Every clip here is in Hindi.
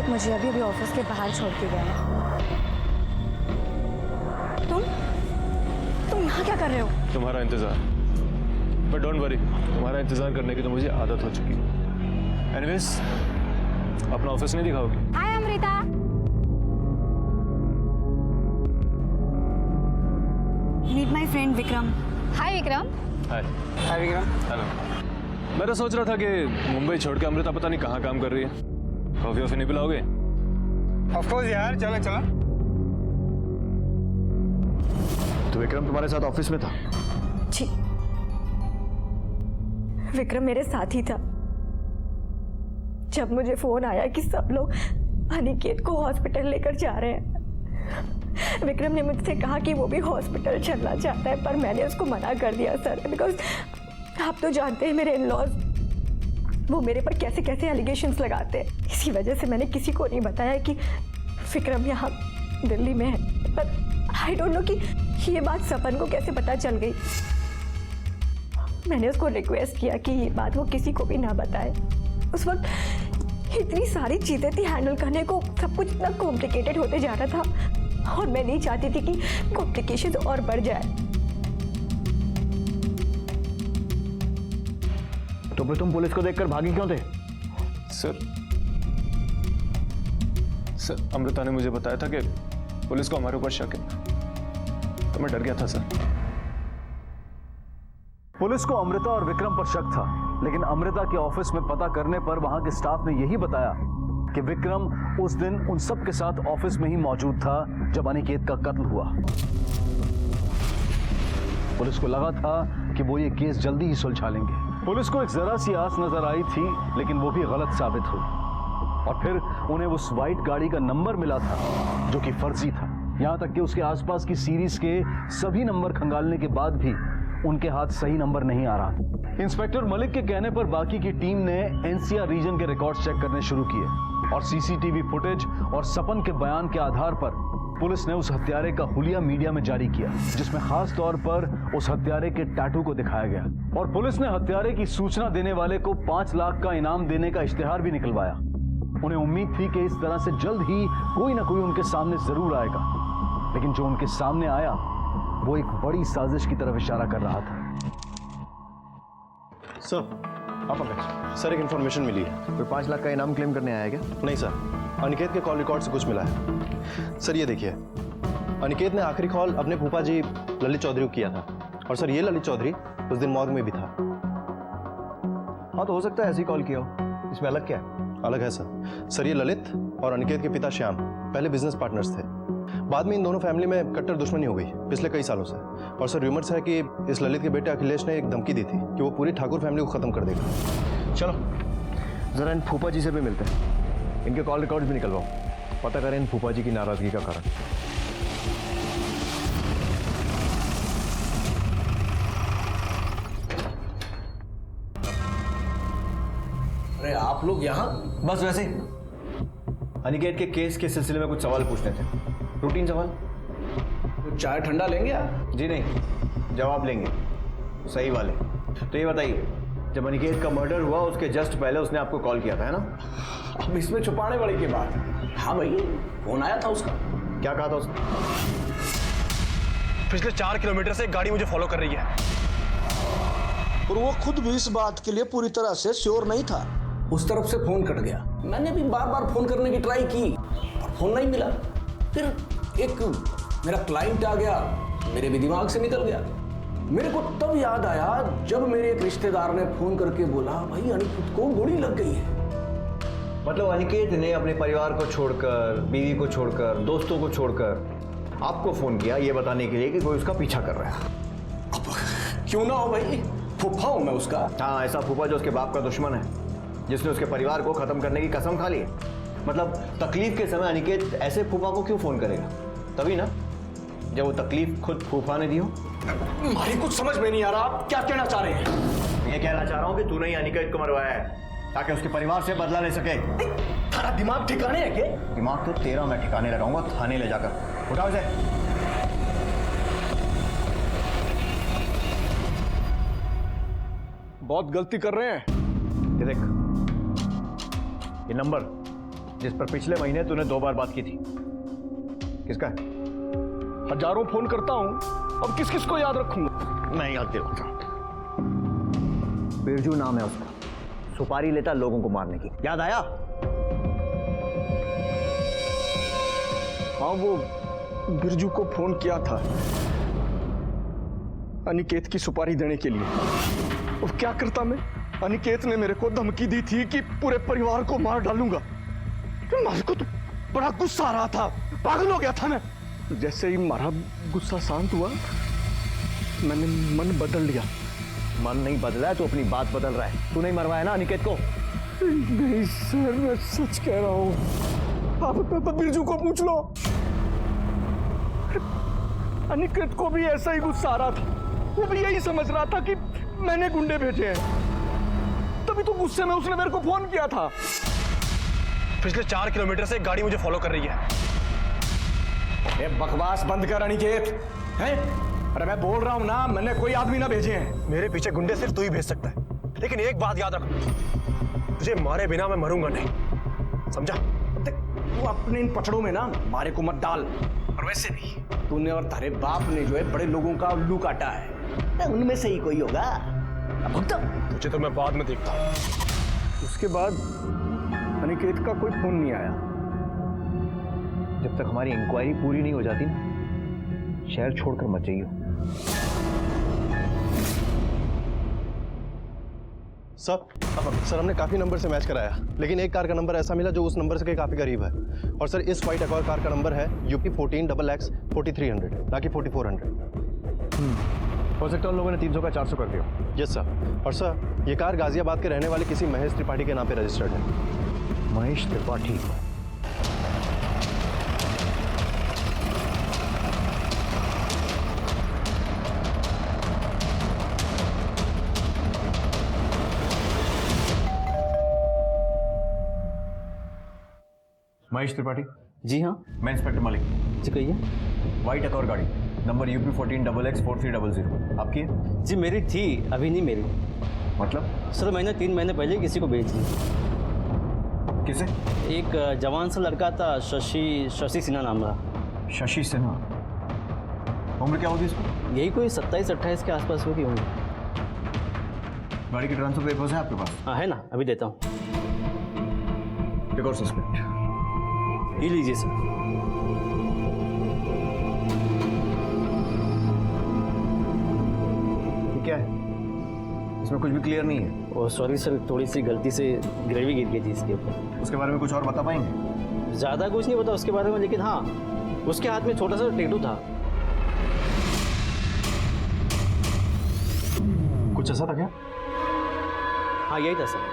अनिकेत मुझे अभी ऑफिस के बाहर छोड़ के गया है। तुम यहाँ क्या कर रहे हो? तुम्हारा इंतजार। बट डोंट वरी, तुम्हारा इंतजार करने की तो मुझे आदत हो चुकी है। एनीवेज, अपना ऑफिस नहीं दिखाओगी? Hi Amrita. Meet my friend Vikram. Hi Vikram. Hi. Hi Vikram. Hello. मैं तो सोच रहा था कि मुंबई छोड़ के अमृता पता नहीं कहाँ काम कर रही है। कॉफी वॉफी नहीं पिलाओगे? ऑफ कोर्स यार, चलो चलो। तो विक्रम तुम्हारे साथ ऑफिस में था? जी, विक्रम मेरे साथ ही था। जब मुझे फोन आया कि सब लोग अनिकेत को हॉस्पिटल लेकर जा रहे हैं, विक्रम ने मुझसे कहा कि वो भी हॉस्पिटल चलना चाहता है, पर मैंने उसको मना कर दिया सर, बिकॉज आप तो जानते हैं मेरे इन-लॉज वो मेरे पर कैसे कैसे एलिगेशंस लगाते हैं। इसी वजह से मैंने किसी को नहीं बताया कि विक्रम यहाँ दिल्ली में है। पर आई डोंट नो कि ये बात सपन को कैसे पता चल गई। मैंने उसको रिक्वेस्ट किया कि ये बात वो किसी को भी ना बताए। उस वक्त इतनी सारी चीजें थी हैंडल करने को, सब कुछ इतना कॉम्प्लिकेटेड होते जा रहा था और मैं नहीं चाहती थी कि कॉम्प्लिकेशंस और बढ़ जाए। तो फिर तुम पुलिस को देखकर भागी क्यों थे? सर अमृता ने मुझे बताया था कि पुलिस को हमारे ऊपर शक है, तो मैं डर गया था सर। पुलिस को अमृता और विक्रम पर शक था, लेकिन अमृता के ऑफिस में पता करने पर वहां के स्टाफ ने यही बताया कि विक्रम उस दिन उन सब के साथ ऑफिस में ही मौजूद था जब अनिकेत का कत्ल हुआ। पुलिस को लगा था कि वो ये केस जल्दी ही सुलझा लेंगे। पुलिस को एक जरा सी आस नजर आई थी, लेकिन वो भी गलत साबित हुई और फिर उन्हें उस वाइट गाड़ी का नंबर मिला था जो कि फर्जी था। यहां तक कि उसके आसपास की सीरीज के सभी नंबर खंगालने के बाद भी उनके हाथ सही नंबर नहीं आ रहा। इंस्पेक्टर मलिक के कहने पर बाकी की टीम ने एनसीआर रीजन के रिकॉर्ड्स चेक करने शुरू किए और सीसीटीवी फुटेज और सपन के बयान के आधार पर पुलिस ने उस हत्यारे का हुलिया मीडिया में जारी किया, जिसमें खास तौर पर उस हत्यारे के टैटू को दिखाया गया और पुलिस ने हत्यारे की सूचना देने वाले को 5 लाख का इनाम देने का इश्तिहार भी निकलवाया। उन्हें उम्मीद थी कि इस तरह से जल्द ही कोई ना कोई उनके सामने जरूर आएगा, लेकिन जो उनके सामने आया वो एक बड़ी साजिश की तरफ इशारा कर रहा था। सर एक इन्फॉर्मेशन मिली है। कोई 5 लाख का इनाम क्लेम करने आया क्या? नहीं सर, अनिकेत के कॉल रिकॉर्ड से कुछ मिला है। सर ये देखिए, अनिकेत ने आखिरी कॉल अपने फूफा जी ललित चौधरी को किया था और सर ये ललित चौधरी उस दिन मॉर्ग में भी था। हाँ तो हो सकता है ऐसी कॉल किया हो। इसमें अलग क्या है? अलग है सर ये ललित और अनिकेत के पिता श्याम पहले बिजनेस पार्टनर्स थे। बाद में इन दोनों फैमिली में कट्टर दुश्मनी हो गई पिछले कई सालों से। और सर रूमर्स है कि इस ललित के बेटे अखिलेश ने एक धमकी दी थी कि वो पूरी ठाकुर फैमिली को खत्म कर देगा। चलो जरा इन फूफा जी से भी मिलते हैं, इनके कॉल रिकॉर्ड भी निकलवाओ, पता करें इन फूफा जी की नाराजगी का कारण। अरे आप लोग यहाँ? बस वैसे ही अनिकेत के केस के सिलसिले में कुछ सवाल पूछने थे, रूटीन सवाल। तो चाय ठंडा लेंगे आप? जी नहीं, जवाब लेंगे सही वाले। तो ये बताइए, जब अनिकेत का मर्डर हुआ उसके जस्ट पहले उसने आपको कॉल किया था, है ना? अब इसमें छुपाने वाली की बात? हाँ भाई, फोन आया था उसका। क्या कहा था उसने? पिछले 4 किलोमीटर से एक गाड़ी मुझे फॉलो कर रही है और वो खुद भी इस बात के लिए पूरी तरह से श्योर नहीं था। उस तरफ से फोन कट गया। मैंने भी बार बार फोन करने की ट्राई की और फोन नहीं मिला। फिर एक मेरा क्लाइंट आ गया, मेरे भी दिमाग से निकल गया। मेरे को तब याद आया जब मेरे एक रिश्तेदार ने फोन करके बोला भाई अनिकेत को गोली लग गई है। मतलब अनिकेत ने अपने परिवार को छोड़कर, बीवी को छोड़कर, दोस्तों को छोड़कर आपको फोन किया ये बताने के लिए कि कोई उसका पीछा कर रहा है। अब क्यों ना हो भाई, फूफा हूं मैं उसका। हाँ, ऐसा फूफा जो उसके बाप का दुश्मन है, जिसने उसके परिवार को खत्म करने की कसम खा ली है। मतलब तकलीफ के समय अनिकेत ऐसे फूफा को क्यों फोन करेगा? तभी ना जब वो तकलीफ खुद फूफा ने दी हो। मारी कुछ समझ में नहीं आ रहा, आप क्या कहना चाह रहे हैं? ये कहना चाह रहा हूँ कि तूने ही अनिकेत को मरवाया है ताकि उसके परिवार से बदला ले सके। तेरा दिमाग ठिकाने है क्या? दिमाग तो तेरा मैं ठिकाने लगाऊंगा थाने ले जाकर। उठाओ इसे। बहुत गलती कर रहे हैं। ये देख, ये नंबर जिस पर पिछले महीने तूने 2 बार बात की थी, किसका है? हजारों फोन करता हूं, अब किस किस को याद रखूंगा? मैं याद दिलाता हूं। बिरजू नाम है उसका, सुपारी लेता लोगों को मारने की। याद आया? हाँ, वो बिरजू को फोन किया था अनिकेत की सुपारी देने के लिए। और क्या करता मैं? अनिकेत ने मेरे को धमकी दी थी कि पूरे परिवार को मार डालूंगा। मेरे को तो बड़ा गुस्सा आ रहा था, पागल हो गया था मैं। जैसे ही मारा गुस्सा शांत हुआ, मैंने मन बदल लिया। मन नहीं बदला है तो अपनी बात बदल रहा है। तू नहीं मरवाया ना अनिकेत को? नहीं सर, मैं सच कह रहा हूं। आप बिरजू को पूछ लो। अनिकेत को भी ऐसा ही गुस्सा आ रहा था। वो भी यही समझ रहा था कि मैंने गुंडे भेजे हैं। तभी तो गुस्से में उसने मेरे को फोन किया था। पिछले 4 किलोमीटर से एक गाड़ी मुझे फॉलो कर रही है। ये बकवास बंद कर अनिकेत। हैं? अरे मैं बोल रहा हूं ना, मैंने कोई आदमी ना भेजे हैं। मेरे पीछे गुंडे सिर्फ तू ही भेज सकता है, लेकिन एक बात याद रख, तुझे मारे बिना मैं मरूंगा नहीं, समझा? तू अपने इन पचड़ों में ना मारे को मत डाल। और वैसे भी तूने और तारे बाप ने जो है बड़े लोगों का उल्लू काटा है, उनमें से ही कोई होगा। तुझे तो मैं बाद में देखता हूं। उसके बाद अनिकेत का कोई फोन नहीं आया। जब तक हमारी इंक्वायरी पूरी नहीं हो जाती ना, शहर छोड़कर मत जाइए। सर हमने काफी नंबर से मैच कराया, लेकिन एक कार का नंबर ऐसा मिला जो उस नंबर से काफी करीब है। और सर इस व्हाइट अकॉर्ड कार का नंबर है UP 14XX 4300, ना कि 4400। हो सकता है उन लोगों ने 300 का 400 कर दिया। Yes sir. और सर ये कार गाजियाबाद के रहने वाले किसी महेश त्रिपाठी के नाम पे रजिस्टर्ड है। महेश त्रिपाठी? महेश त्रिपाठी? जी हाँ। मैं इंस्पेक्टर मलिक। जी कहिए। व्हाइट अकॉर्ड गाड़ी नंबर UP 14XX 4300 आपकी है? जी मेरी थी, अभी नहीं मेरी। मतलब? सर मैंने 3 महीने पहले किसी को बेच दी। किसे? एक जवान सा लड़का था, शशि सिन्हा नाम रहा। शशि सिन्हा? उम्र क्या होगी इसको? यही कोई 27-28 के आसपास होगी होंगे। गाड़ी के ट्रांसफर पेपर्स है आपके पास? हाँ है ना, अभी देता हूँ। एक और सस्पेक्ट ये लीजिए सर। ये क्या है? इसमें कुछ भी क्लियर नहीं है। और सॉरी सर, थोड़ी सी गलती से ग्रेवी गिर गई थी इसके ऊपर। उसके बारे में कुछ और बता पाएंगे? ज़्यादा कुछ नहीं पता उसके बारे में, लेकिन हाँ उसके हाथ में छोटा सा टैटू था। कुछ ऐसा था क्या? हाँ यही था सर।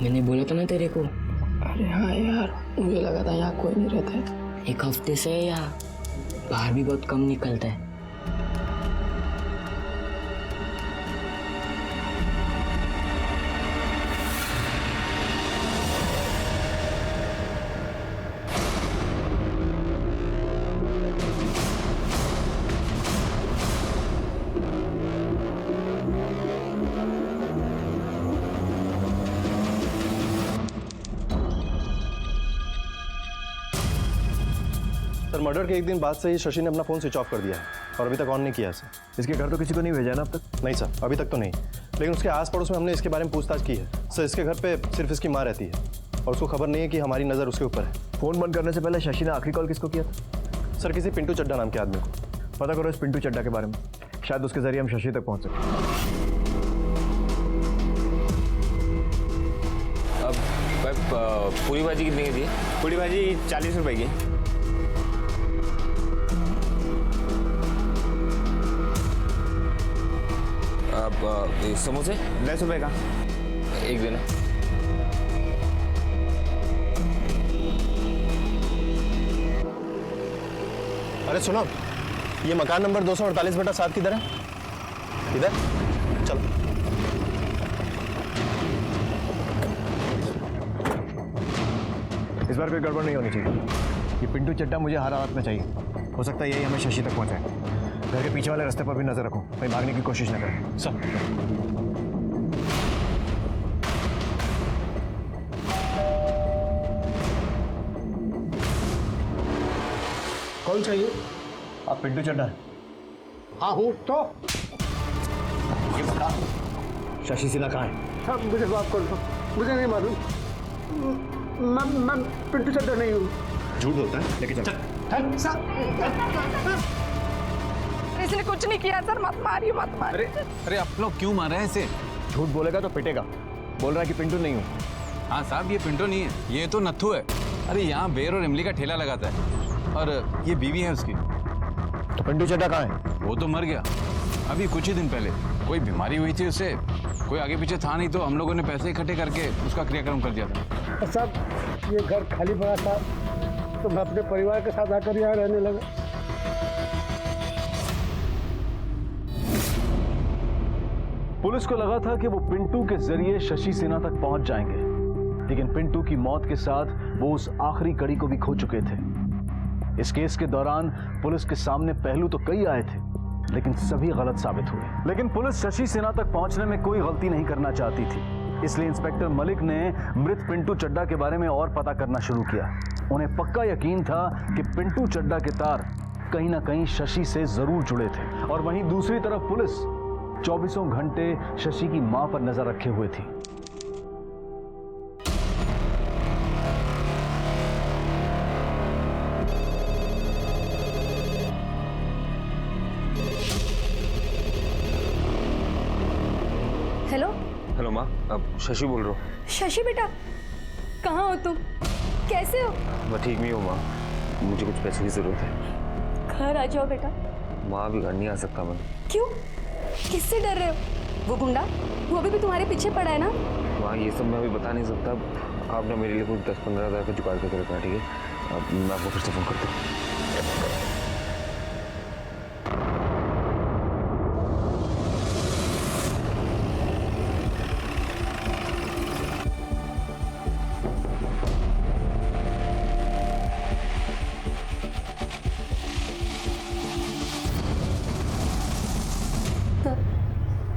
मैंने बोला था ना तेरे को। अरे हाँ यार, मुझे लगा था यहाँ कोई नहीं रहता है। 1 हफ्ते से यहाँ बाहर भी बहुत कम निकलता है। सर मर्डर के एक दिन बाद से ही शशि ने अपना फ़ोन स्विच ऑफ कर दिया है और अभी तक ऑन नहीं किया है सर। इसके घर तो किसी को नहीं भेजा ना अब तक? नहीं सर, अभी तक तो नहीं, लेकिन उसके आस पड़ोस में हमने इसके बारे में पूछताछ की है। सर इसके घर पे सिर्फ इसकी माँ रहती है और उसको खबर नहीं है कि हमारी नज़र उसके ऊपर है। फ़ोन बंद करने से पहले शशि ने आखिरी कॉल किसको किया था? सर किसी पिंटू चड्डा नाम के आदमी को। पता करो इस पिंटू चड्डा के बारे में, शायद उसके जरिए हम शशि तक पहुँच सकें। अब पूरी भाजी कितने की थी? पूरी भाजी 40 रुपए की। अब समोसे 10 रुपए का एक देना। अरे सुनो, ये मकान नंबर 248/7 किधर है? इधर चलो। इस बार कोई गड़बड़ नहीं होनी चाहिए। ये पिंटू चड्डा मुझे हर हालत में चाहिए। हो सकता है यही हमें शशि तक पहुंचाए। घर के पीछे वाले रास्ते पर भी नजर रखो, कहीं भागने की कोशिश न करें। सब कौन चाहिए? आप पिंटू चड्डा है? हाँ हूँ। तो ये बता, शशि सिन्हा कहाँ है? हाँ, मुझे माफ कर दो, मुझे नहीं मालूम। मैं पिंटू चड्डा नहीं हूँ। झूठ बोलता है, लेके चल। इसने कुछ नहीं किया सर, मत मारिए मत मारिए। अरे आप लोग क्यों मार रहे हैं इसे? झूठ बोलेगा तो पिटेगा। बोल रहा है कि पिंटू नहीं हूँ। हाँ साहब, ये पिंटो नहीं है, ये तो नत्थू है। अरे यहाँ बेर और इमली का ठेला लगाता है, और ये बीवी है उसकी। तो पिंटू चड्डा कहाँ है? वो तो मर गया अभी कुछ ही दिन पहले। कोई बीमारी हुई थी उसे, कोई आगे पीछे था नहीं, तो हम लोगों ने पैसे इकट्ठे करके उसका क्रियाक्रम कर दिया था। साहब, ये घर खाली पड़ा था तो मैं अपने परिवार के साथ आकर यहाँ रहने लगा। पुलिस को लगा था कि वो पिंटू के जरिए शशि सिन्हा तक पहुंच जाएंगे, लेकिन पिंटू की मौत के साथ वो उस आखिरी कड़ी को भी खो चुके थे। इस केस के दौरान पुलिस के सामने पहलू तो कई आए थे, लेकिन सभी गलत साबित हुए। लेकिन पुलिस शशि सिन्हा तक पहुंचने में कोई गलती नहीं करना चाहती थी, इसलिए इंस्पेक्टर मलिक ने मृत पिंटू चड्डा के बारे में और पता करना शुरू किया। उन्हें पक्का यकीन था कि पिंटू चड्डा के तार कहीं ना कहीं शशि से जरूर जुड़े थे। और वहीं दूसरी तरफ पुलिस 24 घंटे शशि की मां पर नजर रखे हुए थी। हेलो हेलो माँ, अब शशि बोल रहा हूँ। शशि बेटा, कहाँ हो तुम? कैसे हो? मैं ठीक नहीं हूँ माँ, मुझे कुछ पैसों की जरूरत है। घर आ जाओ बेटा। माँ, अभी घर नहीं आ सकता मैं। क्यों? किससे डर रहे हो? वो गुंडा, वो अभी भी तुम्हारे पीछे पड़ा है ना? माँ, ये सब मैं अभी बता नहीं सकता। आप ना मेरे लिए कुछ 10-15 हज़ार का जुगाड़ करके रखना, ठीक है? अब मैं आपको फिर से फोन करता हूँ।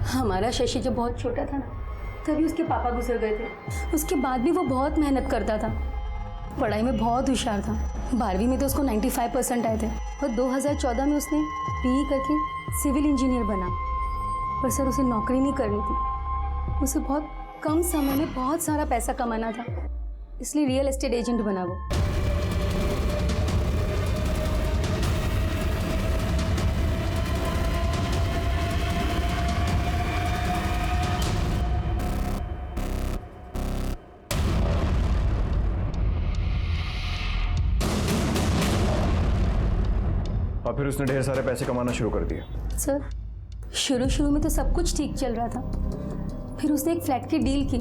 हमारा शशि जब बहुत छोटा था ना, तभी उसके पापा गुजर गए थे। उसके बाद भी वो बहुत मेहनत करता था, पढ़ाई में बहुत होशियार था। 12वीं में तो उसको 95% आए थे, और 2014 में उसने BE करके सिविल इंजीनियर बना। पर सर, उसे नौकरी नहीं करनी थी, उसे बहुत कम समय में बहुत सारा पैसा कमाना था, इसलिए रियल एस्टेट एजेंट बना वो। और फिर उसने ढेर सारे पैसे कमाना शुरू कर दिए। सर, शुरू में तो सब कुछ ठीक चल रहा था, फिर उसने एक फ्लैट की डील की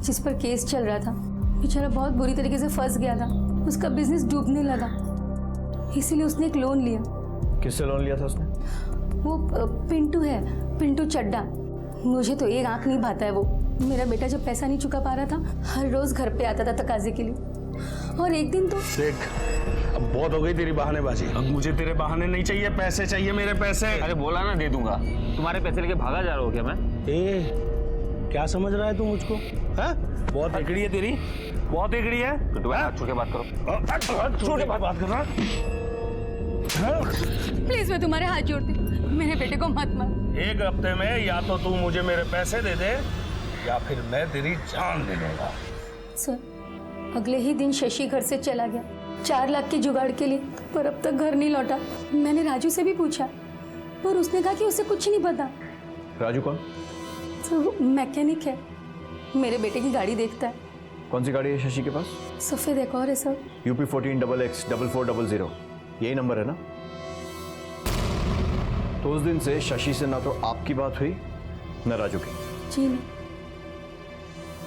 जिस पर केस चल रहा था। बेचारा बहुत बुरी तरीके से फंस गया था, उसका बिजनेस डूबने लगा, इसीलिए उसने एक लोन लिया। किससे लोन लिया था उसने? वो पिंटू है, पिंटू चड्डा। मुझे तो एक आंख नहीं भाता है वो। मेरा बेटा जब पैसा नहीं चुका पा रहा था, हर रोज घर पे आता था तकाजे के लिए, और एक दिन तो देख, अब बहुत हो गई तेरी बहानेबाजी। अब मुझे तेरे बहाने नहीं चाहिए, पैसे चाहिए, मेरे पैसे। अरे बोला ना दे दूंगा। तुम्हारे पैसे लेके भागा जा रहा हो क्या मैं? क्या समझ रहा है तू मुझको? हाँ? बहुत एकड़ी है तेरी, बहुत एकड़ी है। हाथ छू के बात करो। छू के बात कर रहा। प्लीज मैं तुम्हारे हाथ जोड़ती हूँ, मेरे बेटे को मत मार। एक हफ्ते में या तो तू मुझे मेरे पैसे दे दे, या फिर मैं तेरी जान दे दूंगा। सर, अगले ही दिन शशि घर से चला गया 4 लाख के जुगाड़ के लिए, पर अब तक घर नहीं लौटा। मैंने राजू से भी पूछा, पर उसने कहा कि उसे कुछ नहीं पता। राजू कौन? सर, वो मैकेनिक है, मेरे बेटे की गाड़ी देखता है। कौन सी गाड़ी है शशि के पास? सफेद एक और है सर। UP 14XX4400, यही नंबर है ना? तो उस दिन से शशि से ना तो आपकी बात हुई न राजू की। जी नहीं।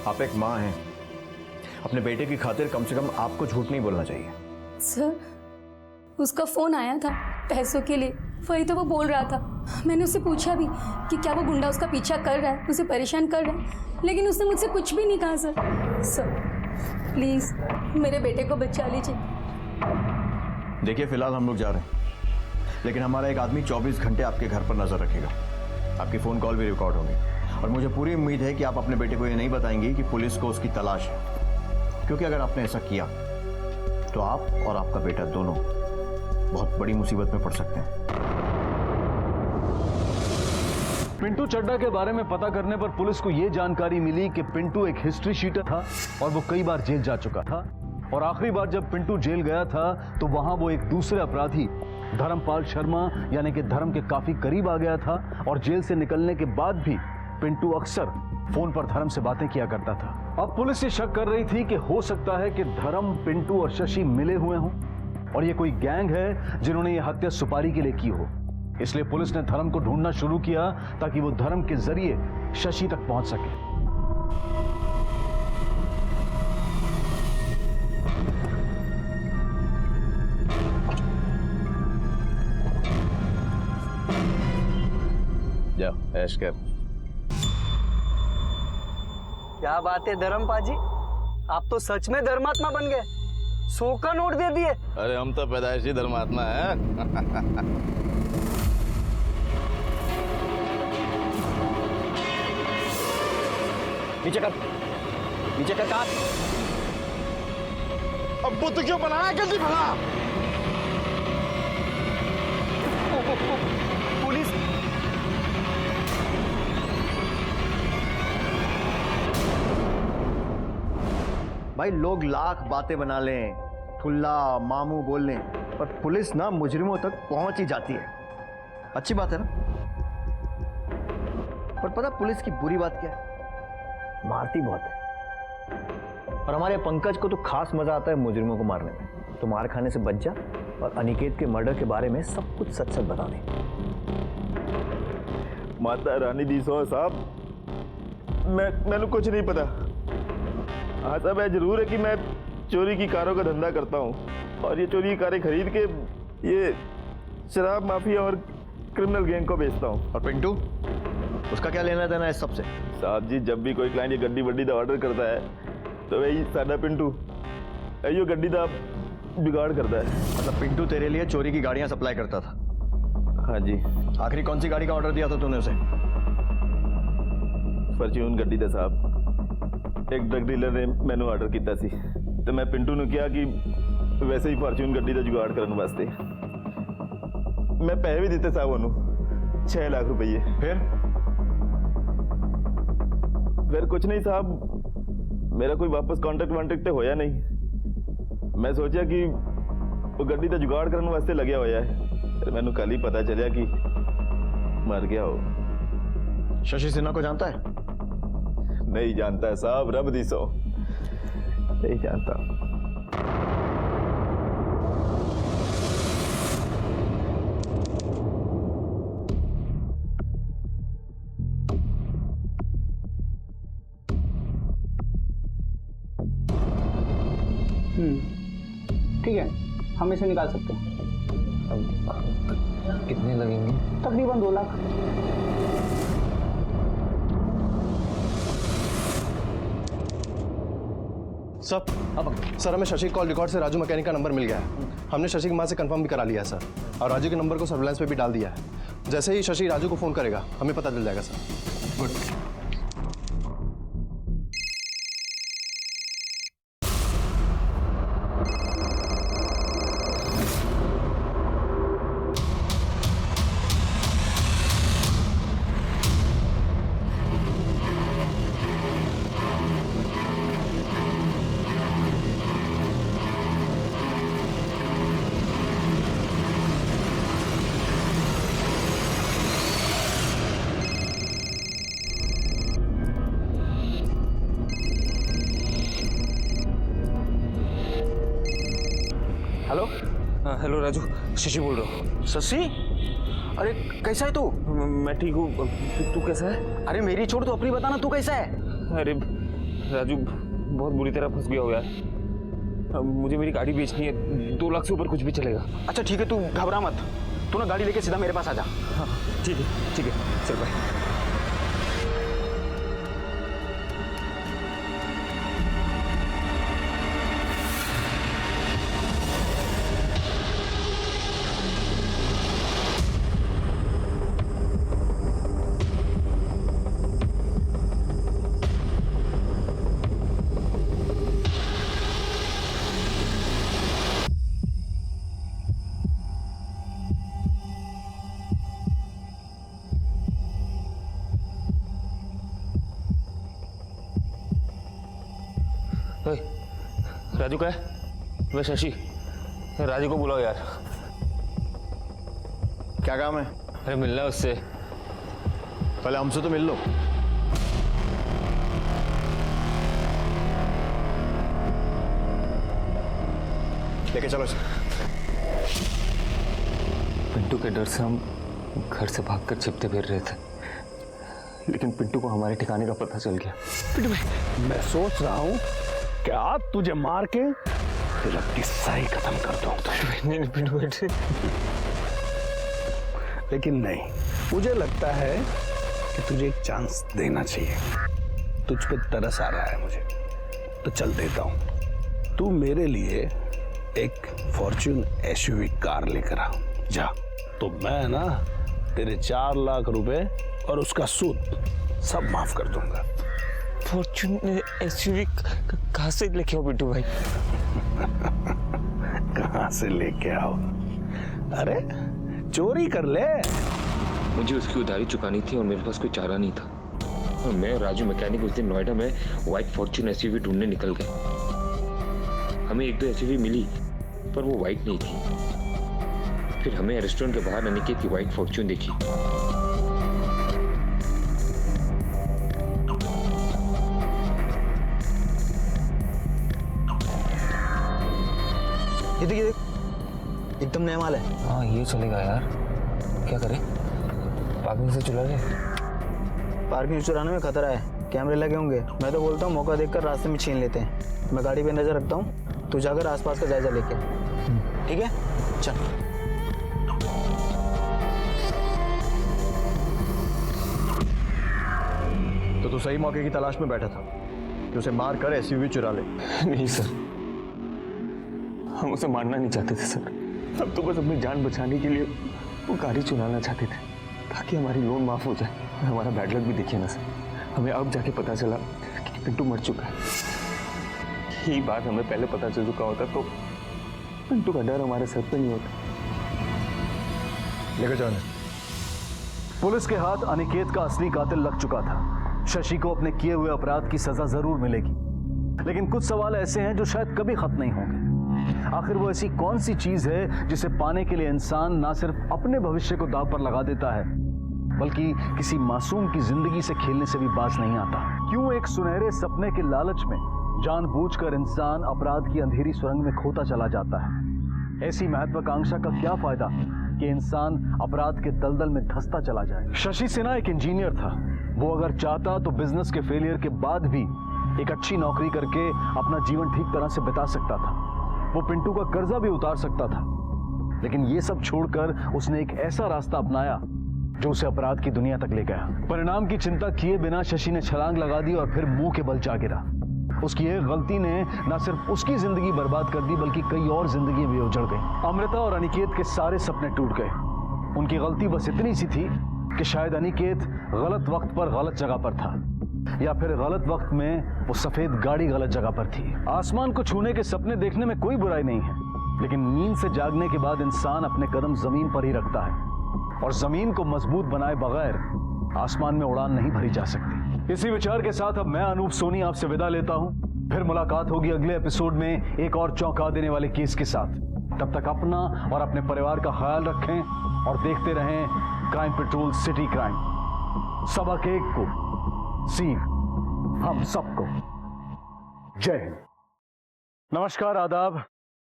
आप एक माँ हैं, अपने बेटे की खातिर कम से कम आपको झूठ नहीं बोलना चाहिए। सर, उसका फ़ोन आया था पैसों के लिए, वही तो वो बोल रहा था। मैंने उससे पूछा भी कि क्या वो गुंडा उसका पीछा कर रहा है, उसे परेशान कर रहा है, लेकिन उसने मुझसे कुछ भी नहीं कहा। सर प्लीज़ मेरे बेटे को बचा लीजिए। देखिए फिलहाल हम लोग जा रहे हैं, लेकिन हमारा एक आदमी 24 घंटे आपके घर पर नजर रखेगा। आपकी फ़ोन कॉल भी रिकॉर्ड होंगी और मुझे पूरी उम्मीद है कि आप अपने बेटे को ये नहीं बताएंगी कि पुलिस को उसकी तलाश है, क्योंकि अगर आपने ऐसा किया तो आप और आपका बेटा दोनों बहुत बड़ी मुसीबत में पड़ सकते हैं। पिंटू चड्डा के बारे में पता करने पर पुलिस को यह जानकारी मिली कि पिंटू एक हिस्ट्री शीटर था और वो कई बार जेल जा चुका था। और आखिरी बार जब पिंटू जेल गया था तो वहां वो एक दूसरे अपराधी धर्मपाल शर्मा यानी कि धर्म के काफी करीब आ गया था। और जेल से निकलने के बाद भी पिंटू अक्सर फोन पर धर्म से बातें किया करता था। अब पुलिस ये शक कर रही थी कि हो सकता है कि धर्म, पिंटू और शशि मिले हुए हों और ये कोई गैंग है जिन्होंने ये हत्या सुपारी के लिए की हो। इसलिए पुलिस ने धर्म को ढूंढना शुरू किया ताकि वो धर्म के जरिए शशि तक पहुंच सके। जाओ ऐश कर। क्या बात है धर्मपाजी, आप तो सच में धर्मात्मा बन गए। 100 का नोट दे दिए। अरे हम तो पैदाइशी धर्मात्मा है। नीचे कर, नीचे कर काट। अब बुद्ध क्यों बनाया जल्दी भला। पुलिस भाई लोग लाख बातें बना लें, ठुल्ला मामू बोल लें, पर पुलिस ना मुजरिमों तक पहुंच ही जाती है। अच्छी बात है ना, पर पता पुलिस की बुरी बात क्या है? मारती बहुत है। और हमारे पंकज को तो खास मजा आता है मुजरिमों को मारने में। तो मार खाने से बच जा और अनिकेत के मर्डर के बारे में सब कुछ सच सच बता दे। माता रानी दी सो साहब, मैंने कुछ नहीं पता। हाँ साहब, है जरूर है कि मैं चोरी की कारों का धंधा करता हूँ और ये चोरी की कारें खरीद के ये शराब माफिया और क्रिमिनल गैंग को बेचता हूँ। और पिंटू, उसका क्या लेना देना है इस सबसे? साहब जी, जब भी कोई क्लाइंट ये गड्डी वड्डी का ऑर्डर करता है तो वही सादा पिंटू यो गड्डी का बिगाड़ करता है। मतलब पिंटू तेरे लिए चोरी की गाड़ियां सप्लाई करता था? हाँ जी। आखिरी कौन सी गाड़ी का ऑर्डर दिया था तूने उसे? फॉर्च्यून गड्डी का साहब। एक ड्रग डीलर ने मैंने ऑर्डर किया सी तो मैं पिंटू ने किया कि वैसे ही फॉर्च्यून गड्डी का जुगाड़ करने वास्ते मैं पैसे भी दिते साहब उन्होंने 6 लाख रुपये। फिर कुछ नहीं साहब, मेरा कोई वापस कॉन्ट्रैक्ट वॉन्ट्रैक्ट होया नहीं। मैं सोचा कि वो गड्डी का जुगाड़ करने वास्ते लग्या होया है। फिर मैंने कल ही पता चलिया कि मर गया हो। शशि सिन्हा को जानता है? नहीं जानता है साहब, रब दी सो नहीं जानता। ठीक है, हम इसे निकाल सकते हैं। कितने लगेंगे? तकरीबन 2 लाख। सर हमें शशि कॉल रिकॉर्ड से राजू मैकेनिक का नंबर मिल गया है। हमने शशि की मां से कंफर्म भी करा लिया है सर, और राजू के नंबर को सर्विलांस पे भी डाल दिया है। जैसे ही शशि राजू को फोन करेगा हमें पता चल जाएगा sir. Good. Hello Raju, Shashi बोल रहा हूँ। शशि, अरे कैसा है तू? मैं ठीक हूँ, तू कैसा है? अरे मेरी छोड़, तू अपनी बताना, तू कैसा है? अरे राजू, बहुत बुरी तरह फंस गया हो यार। मुझे मेरी गाड़ी बेचनी है, 2 लाख से ऊपर कुछ भी चलेगा। अच्छा ठीक है, तू घबरा मत, तू ना गाड़ी लेके सीधा मेरे पास आ जा। हाँ ठीक है चल बाय। राजू का है? वह शशि, राजू को बुलाओ यार। क्या काम है? अरे मिलना है उससे। पहले हमसे तो मिल लो। लेके चलो इसे। पिंटू के डर से हम घर से भागकर छिपते फिर रहे थे, लेकिन पिंटू को हमारे ठिकाने का पता चल गया। पिंटू भाई, मैं सोच रहा हूँ कि आप तुझे मार के फिर अपनी सही खत्म कर दो। नहीं पिंटू भाई, लेकिन नहीं, मुझे लगता है कि तुझे एक चांस देना चाहिए। तुझ पे तरस आ रहा है मुझे, तो चल देता हूँ। तू मेरे लिए एक फॉर्च्यून एसयूवी कार लेकर आ जा, तो मैं ना तेरे 4 लाख रुपए और उसका सूद सब माफ कर दूंगा। फॉर्च्यून एसयूवी कहाँ से लेके आओ पिंटू भाई? कहाँ से लेके आओ? अरे चोरी कर ले। मुझे उसकी उधारी चुकानी थी और मेरे पास कोई चारा नहीं था, और मैं और राजू मैकेनिक उस दिन नोएडा में व्हाइट फॉर्च्यून एसयूवी ढूंढने निकल गए। हमें 1-2 एसयूवी मिली, पर वो व्हाइट नहीं थी। फिर हमें रेस्टोरेंट के बाहर अनिकेत की व्हाइट फॉर्च्यून देखी। ये देख एकदम नया माल है। हाँ ये चलेगा यार। क्या करें? पार्किंग से चुरा ले। पार्किंग चुराने में खतरा है, कैमरे लगे होंगे। मैं तो बोलता हूँ मौका देखकर रास्ते में छीन लेते हैं। मैं गाड़ी पे नजर रखता हूँ, तू जाकर आसपास का जायजा लेके। ठीक है चल। तो तू सही मौके की तलाश में बैठा था कि उसे मार कर एसयूवी चुरा ले। नहीं सर, हम उसे मारना नहीं चाहते थे सर। हम तो बस अपनी जान बचाने के लिए वो गाड़ी चुराना चाहते थे, ताकि हमारी लोन माफ हो जाए। हमारा बैड लक भी देखिए ना सर, हमें अब जाके पता चला कि पिंटू मर चुका है। यही बात हमें पहले पता चल चुका होता तो पिंटू का डर हमारे सर पे नहीं होता। लेकर जाने। पुलिस के हाथ अनिकेत का असली कातिल लग चुका था। शशि को अपने किए हुए अपराध की सजा जरूर मिलेगी, लेकिन कुछ सवाल ऐसे हैं जो शायद कभी खत्म नहीं होंगे। आखिर वो ऐसी कौन सी चीज है जिसे पाने के लिए इंसान ना सिर्फ अपने भविष्य को दांव पर लगा देता है, बल्कि किसी मासूम की जिंदगी से खेलने से भी बाज नहीं आता? क्यों एक सुनहरे सपने के लालच में जानबूझकर इंसान अपराध की अंधेरी सुरंग में खोता चला जाता है? ऐसी महत्वाकांक्षा का क्या फायदा कि इंसान अपराध के दलदल में धंसता चला जाए? शशि सिन्हा एक इंजीनियर था। वो अगर चाहता तो बिजनेस के फेलियर के बाद भी एक अच्छी नौकरी करके अपना जीवन ठीक तरह से बिता सकता था। वो पिंटू का कर्जा भी उतार सकता था, लेकिन ये सब छोड़कर उसने एक ऐसा रास्ता अपनाया जो उसे अपराध की दुनिया तक ले गया। परिणाम की चिंता किए बिना शशि ने छलांग लगा दी और फिर मुंह के बल जा गिरा। उसकी एक गलती ने न सिर्फ उसकी जिंदगी बर्बाद कर दी, बल्कि कई और जिंदगियां भी उजड़ गई। अमृता और अनिकेत के सारे सपने टूट गए। उनकी गलती बस इतनी सी थी कि शायद अनिकेत गलत वक्त पर गलत जगह पर था, या फिर गलत वक्त में वो सफेद गाड़ी गलत जगह पर थी। आसमान को छूने के सपने देखने में कोई बुराई नहीं है, लेकिन नींद से जागने के बाद इंसान अपने कदम जमीन पर ही रखता है, और जमीन को मजबूत बनाए बगैर आसमान में उड़ान नहीं भरी जा सकती। इसी विचार के साथ अब मैं अनूप सोनी आपसे विदा लेता हूं। फिर मुलाकात होगी अगले एपिसोड में एक और चौंका देने वाले केस के साथ। तब तक अपना और अपने परिवार का ख्याल रखें और देखते रहें क्राइम पेट्रोल सिटी क्राइम। सबक एक को सीख हम सबको। जय हिंद। नमस्कार, आदाब।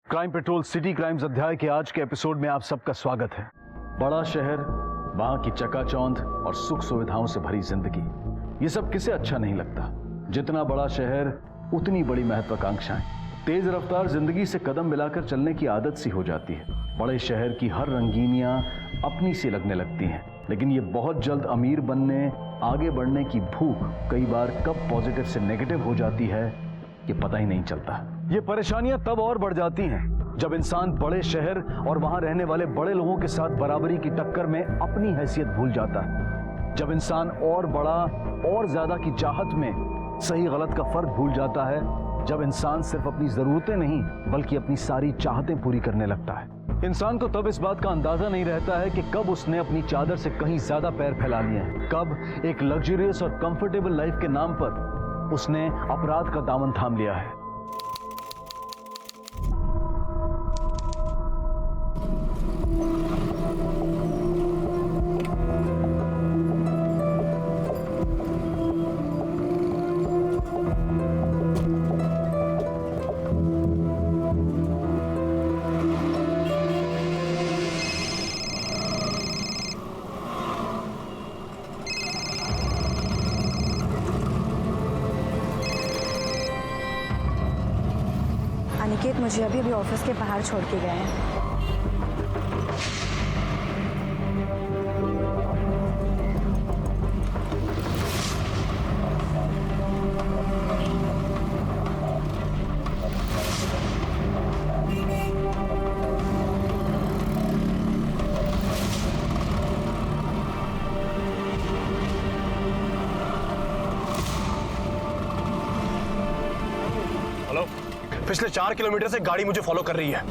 क्राइम पेट्रोल सिटी क्राइम्स अध्याय के आज के एपिसोड में आप सबका स्वागत है। बड़ा शहर, वहां की चकाचौंध और सुख सुविधाओं से भरी जिंदगी, ये सब किसे अच्छा नहीं लगता? जितना बड़ा शहर उतनी बड़ी महत्वाकांक्षाएं। तेज रफ्तार जिंदगी से कदम मिलाकर चलने की आदत सी हो जाती है। बड़े शहर की हर रंगीनियां अपनी सी लगने लगती हैं, लेकिन ये बहुत जल्द अमीर बनने, आगे बढ़ने की भूख कई बार कब पॉजिटिव से नेगेटिव हो जाती है ये पता ही नहीं चलता। ये परेशानियां तब और बढ़ जाती हैं जब इंसान बड़े शहर और वहां रहने वाले बड़े लोगों के साथ बराबरी की टक्कर में अपनी हैसियत भूल जाता है। जब इंसान और बड़ा और ज्यादा की चाहत में सही गलत का फर्क भूल जाता है। जब इंसान सिर्फ अपनी जरूरतें नहीं बल्कि अपनी सारी चाहतें पूरी करने लगता है। इंसान को तब इस बात का अंदाजा नहीं रहता है कि कब उसने अपनी चादर से कहीं ज्यादा पैर फैला लिए हैं, कब एक लग्जरियस और कंफर्टेबल लाइफ के नाम पर उसने अपराध का दामन थाम लिया है। अनिकेत मुझे अभी ऑफिस के बाहर छोड़ के गए हैं। हेलो, पिछले 4 किलोमीटर से गाड़ी मुझे फॉलो कर रही है।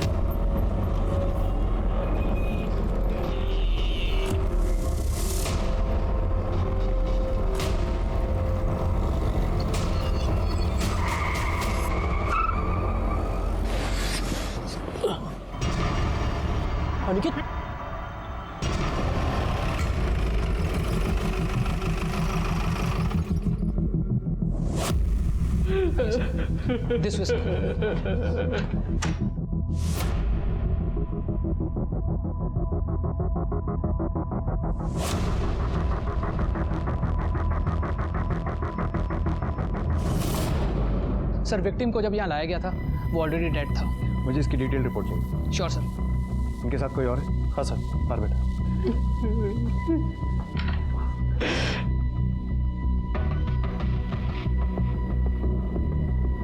Aniket, This was. Sir, victim को जब यहाँ लाया गया था वो ऑलरेडी डेड था। मुझे इसकी डिटेल रिपोर्ट चाहिए। Sure sir. इनके साथ कोई और है? हाँ सर, बाहर बेटा।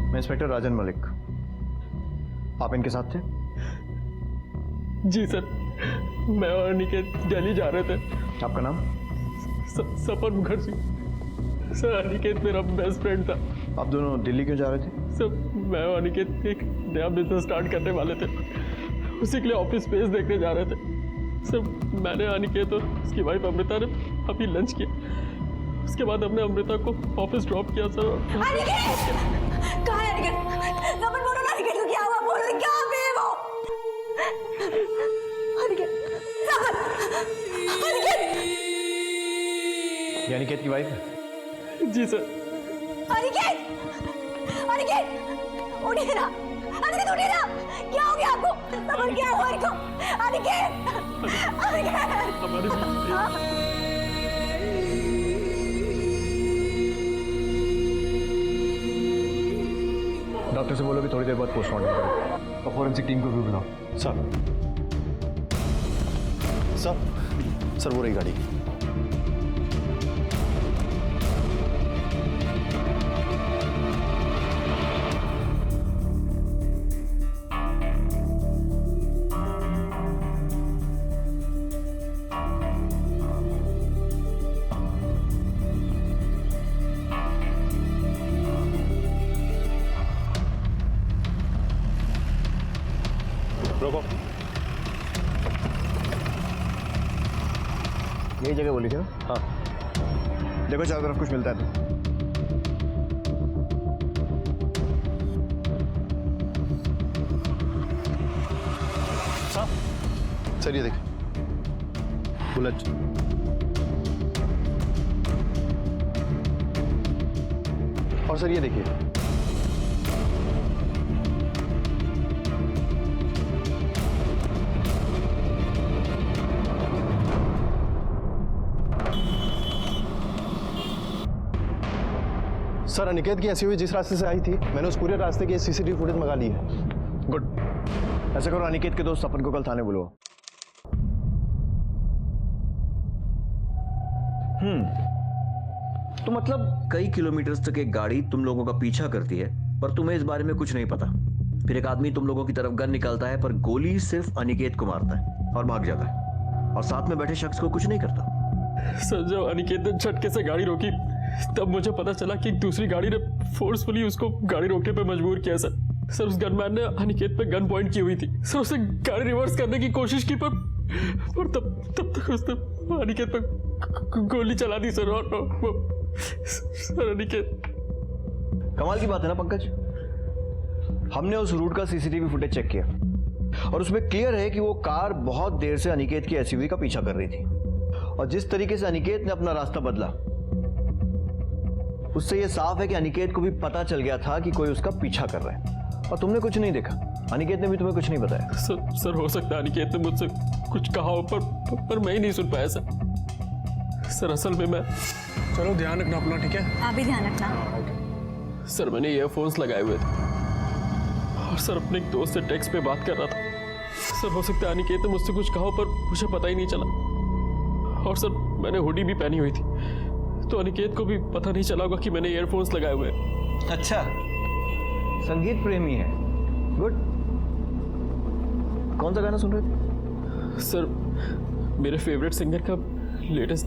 मैं इंस्पेक्टर राजन मलिक। आप इनके साथ थे? जी सर, मैं और अनिकेत दिल्ली जा रहे थे। आपका नाम? सफर मुखर्जी। सर, अनिकेत मेरा बेस्ट फ्रेंड था। आप दोनों दिल्ली क्यों जा रहे थे? सर, मैं और अनिकेत एक नया बिजनेस स्टार्ट करने वाले थे, उसी के लिए ऑफिस स्पेस देखने जा रहे थे। सर, मैंने अनिकेत और उसकी वाइफ अमृता ने अभी लंच किया। उसके बाद हमने अमृता को ऑफिस ड्रॉप किया सर। कहाँ है अनिकेत? नमन बोलो ना, अनिकेत को क्या हुआ? बोलो क्या है वो? अनिकेत, नमन, अनिकेत। ये अनिकेत की वाइफ है? जी सर। अनिकेत, अनिकेत, उठिए ना, अनिकेत उठिए ना। क्या हो गया आपको? नमन क्या हुआ इनको? अनिकेत, अनिकेत। डॉक्टर से बोलो कि थोड़ी देर बाद पोस्टमार्टम करें और फॉरेंसिक टीम को भी बुलाओ। सर वो रही गाड़ी। रोको। यही जगह बोली थी ना? हाँ। देखो चारों तरफ कुछ मिलता है तो। सर ये देखिए, बुलेट। और सर ये देखिए, सर अनिकेत की एसयूवी जिस रास्ते से आई थी मैंने उस पूरे रास्ते की सीसीटीवी फुटेज मंगा ली है। गुड। ऐसा करो, अनिकेत के दोस्त अपन को कल थाने बुलाओ। तो मतलब कई किलोमीटर तक एक गाड़ी तुम लोगों का पीछा करती है पर तुम्हें इस बारे में कुछ नहीं पता। फिर एक आदमी तुम लोगों की तरफ गन निकालता है पर गोली सिर्फ अनिकेत को मारता है और भाग जाता है और साथ में बैठे शख्स को कुछ नहीं करता। सर जब अनिकेत ने झटके से गाड़ी रोकी तब मुझे पता चला कि एक दूसरी गाड़ी ने फोर्सफुली उसको गाड़ी रोकने पे मजबूर किया सर उस गनमैन ने अनिकेत पे गन पॉइंट की हुई थी सर। उसने गाड़ी रिवर्स करने की कोशिश की पर तब तक उसने अनिकेत पे गोली चला दी सर। और सर अनिकेत। कमाल की बात है ना पंकज, हमने उस रूट का सीसीटीवी फुटेज चेक किया और उसमें क्लियर है कि वो कार बहुत देर से अनिकेत की एसयूवी का पीछा कर रही थी और जिस तरीके से अनिकेत ने अपना रास्ता बदला उससे यह साफ है कि अनिकेत को भी पता चल गया था कि कोई उसका पीछा कर रहा है और तुमने कुछ नहीं देखा। अनिकेत ने भी तुम्हें कुछ नहीं बताया। सर हो सकता है अनिकेत ने मुझसे कुछ कहा हो पर मैं ही नहीं सुन पाया सर असल में मैं। चलो ध्यान रखना अपना, ठीक है? आप भी ध्यान रखना। सर मैंने ईयरफोन्स लगाए हुए थे और सर अपने एक दोस्त से टेक्स्ट पे बात कर रहा था। सर हो सकता है अनिकेत ने मुझसे कुछ कहा पर मुझे पता ही नहीं चला। और सर मैंने हुडी भी पहनी हुई थी तो अनिकेत को भी पता नहीं चला होगा कि मैंने ईयरफोन्स लगाए हुए हैं। अच्छा, संगीत प्रेमी है। गुड। कौन सा गाना सुन रहे थे? सर मेरे फेवरेट सिंगर का लेटेस्ट